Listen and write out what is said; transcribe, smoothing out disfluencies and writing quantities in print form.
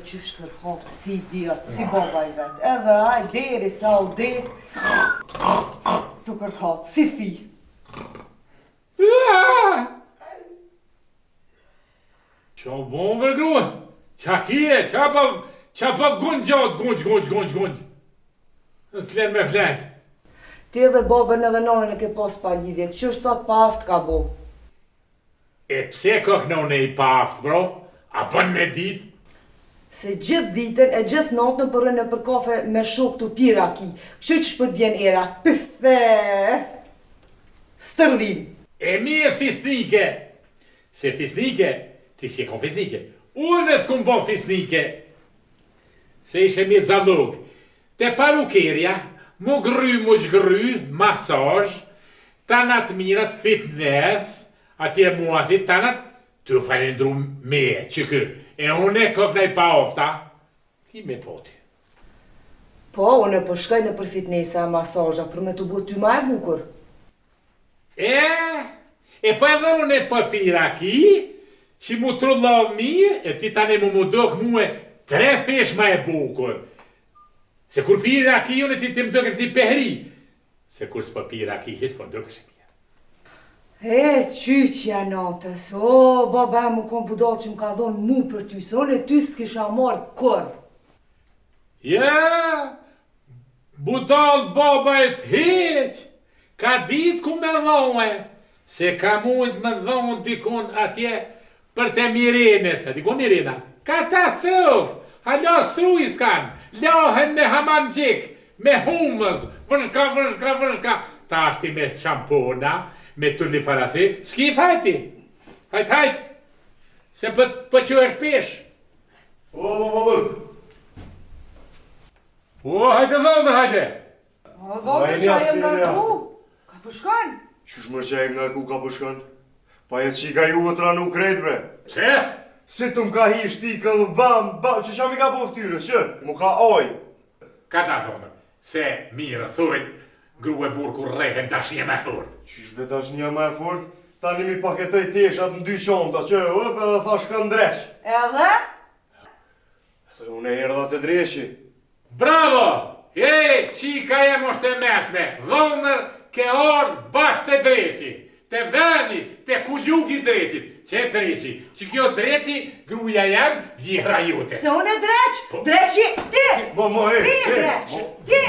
qysh kërhon, si djetë, si baba I vetë. Edhe aj, deri sa u det, të kërhon, si fi. Qa bon vë gruën? Qa kje? Qa pa gunj gjatë, gunj. S'len me flet. Ti edhe babën edhe nonën e ke pas pa lidhje, qysh sot pa aft ka bo? E pse kok none I pa aft, bro? A bën me dit? Se gjithë ditën e gjithë natën përën e për kafe me shok të pira ki. Kështu që shpët vjen era. Pëffe! Stërvin. E mirë fisnike. Se fisnike, ti si e kon fisnike. Unë të kum bon fisnike. Se ishe mirë zalog. Te parukerja, mu gjgry, masaj, tanat mirat fitness, atje muasit, tanat, të falendru me, që kë. E unë e kok nej pa ofta, ki me poti. Po, unë e përshkaj në për fitnesa e masaja, për me të bu ty ma e bukur. E po edhe unë e papira ki, që mu trullov mirë, e ti tani mu dok muë 3 fesh ma e bukur. Se kur pira ki, unë e ti më dëkër si pehri. Se kur s'pa pira ki, hes po dëkër si pira. E, qyqja natës, o, baba mu kom budal që më ka dhonë mu për ty, se unë e ty s'kisha marrë kur. Ja, budal baba e t'heq, ka dit ku me dhonë, se ka mujt me dhonë dikon atje për te Mirenes, a dikon Mirena, katastrof, halo struj s'kan, lohen me hamangjik, me humës, vërshka, ta ashti me shampona, me tulli farasi, s'ki fajti, hajt, se për që është pesh. O, hajte dhondër, hajte. O, dhondër që a jem nërku, ka përshkan. Qysh mërë që a jem nërku ka përshkan? Pa jetë që I ka ju vëtra nuk krejt bre. Pse? Si të më ka hi shtikën, bam, që qa mi ka po ftyrës, që? Mu ka oj. Ka ta dhondër, se mirë thurin, grue burë kur rehen dashje me fort. Qysh be dashnia me fort? Tani mi paketoj teshat në 2 qonta, që edhe tha shka ndresh. Edhe? Se unë e erdha të dreshi. Bravo! E, qika e moshte mesme, dhondër ke orë bashkë të dreci, të veni, të kuljugi drecit. Që dreci? Që kjo dreci, gruja jam, vjera jute. Se unë e dreq, dreqi ti! Mo, e, ti dreq, ti!